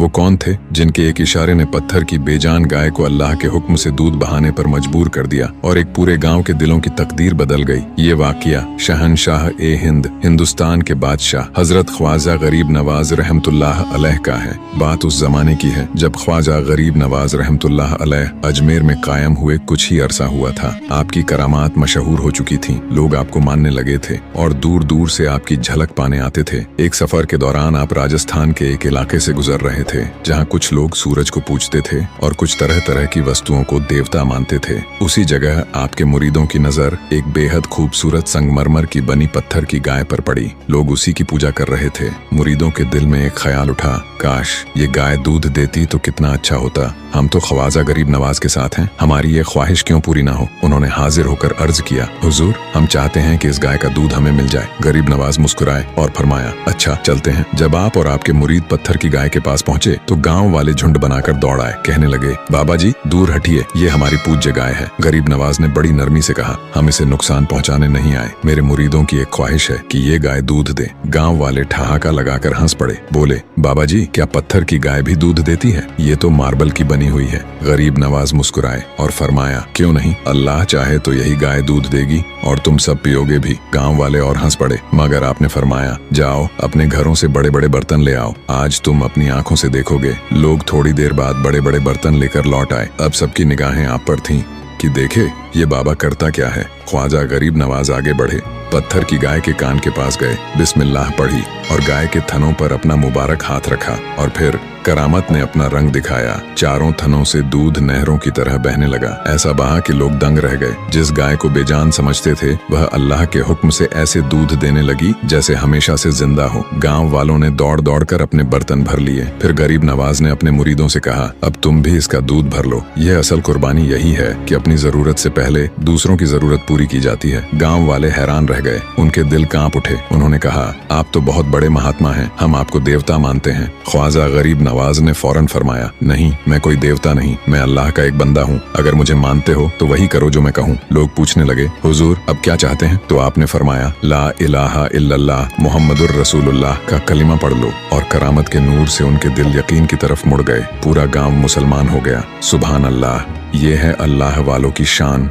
वो कौन थे जिनके एक इशारे ने पत्थर की बेजान गाय को अल्लाह के हुक्म से दूध बहाने पर मजबूर कर दिया और एक पूरे गांव के दिलों की तकदीर बदल गई। ये वाकया शहनशाह ए हिंद, हिंदुस्तान के बादशाह हजरत ख्वाजा गरीब नवाज रहमतुल्लाह अलैह का है। बात उस जमाने की है जब ख्वाजा गरीब नवाज रहमतुल्लाह अलैह अजमेर में कायम हुए कुछ ही अरसा हुआ था। आपकी करामात मशहूर हो चुकी थी, लोग आपको मानने लगे थे और दूर दूर से आपकी झलक पाने आते थे। एक सफर के दौरान आप राजस्थान के एक इलाके से गुजर रहे थे जहाँ कुछ लोग सूरज को पूजते थे और कुछ तरह तरह की वस्तुओं को देवता मानते थे। उसी जगह आपके मुरीदों की नजर एक बेहद खूबसूरत संगमरमर की बनी पत्थर की गाय पर पड़ी। लोग उसी की पूजा कर रहे थे। मुरीदों के दिल में एक ख्याल उठा, काश ये गाय दूध देती तो कितना अच्छा होता। हम तो ख्वाजा गरीब नवाज के साथ हैं, हमारी ये ख्वाहिश क्यों पूरी ना हो। उन्होंने हाजिर होकर अर्ज किया, हुजूर हम चाहते हैं कि इस गाय का दूध हमें मिल जाए। गरीब नवाज मुस्कुराए और फरमाया, अच्छा चलते हैं। जब आप और आपके मुरीद पत्थर की गाय के पास पहुंचे तो गांव वाले झुंड बनाकर दौड़ आए। कहने लगे, बाबा जी दूर हटिए, ये हमारी पूज्य गाय है। गरीब नवाज ने बड़ी नरमी से कहा, हम इसे नुकसान पहुंचाने नहीं आए, मेरे मुरीदों की एक ख्वाहिश है कि ये गाय दूध दे। गांव वाले ठहाका लगाकर हंस पड़े। बोले, बाबा जी क्या पत्थर की गाय भी दूध देती है? ये तो मार्बल की बनी हुई है। गरीब नवाज मुस्कुराए और फरमाया, क्यों नहीं, अल्लाह चाहे तो यही गाय दूध देगी और तुम सब पियोगे भी। गांव वाले और हंस पड़े, मगर आपने फरमाया, जाओ अपने घरों से बड़े बड़े बर्तन ले आओ, आज तुम अपनी आंखों से देखोगे। लोग थोड़ी देर बाद बड़े बड़े बर्तन लेकर लौट आए। अब सबकी निगाहें आप पर थीं कि देखे ये बाबा करता क्या है। ख्वाजा गरीब नवाज आगे बढ़े, पत्थर की गाय के कान के पास गए, बिस्मिल्लाह पढ़ी और गाय के थनों पर अपना मुबारक हाथ रखा और फिर करामत ने अपना रंग दिखाया। चारों थनों से दूध नहरों की तरह बहने लगा। ऐसा बहा कि लोग दंग रह गए। जिस गाय को बेजान समझते थे वह अल्लाह के हुक्म से ऐसे दूध देने लगी जैसे हमेशा से जिंदा हो। गांव वालों ने दौड़ दौड़ कर अपने बर्तन भर लिए। फिर गरीब नवाज ने अपने मुरीदों से कहा, अब तुम भी इसका दूध भर लो। यह असल कुर्बानी यही है कि अपनी जरूरत से पहले दूसरों की जरूरत पूरी की जाती है। गाँव वाले हैरान रह गए, उनके दिल कांप उठे। उन्होंने कहा, आप तो बहुत बड़े महात्मा हैं, हम आपको देवता मानते हैं। ख्वाजा गरीब नवाज ने फौरन फरमाया, नहीं मैं कोई देवता नहीं, मैं अल्लाह का एक बंदा हूँ। अगर मुझे मानते हो तो वही करो जो मैं कहूँ। लोग पूछने लगे, हुजूर अब क्या चाहते हैं? तो आपने फरमाया, ला इलाहा इल्लल्लाह मुहम्मदुर रसूलुल्लाह का कलिमा पढ़ लो। और करामत के नूर से उनके दिल यकीन की तरफ मुड़ गए। पूरा गांव मुसलमान हो गया। सुभान अल्लाह, ये है अल्लाह वालों की शान।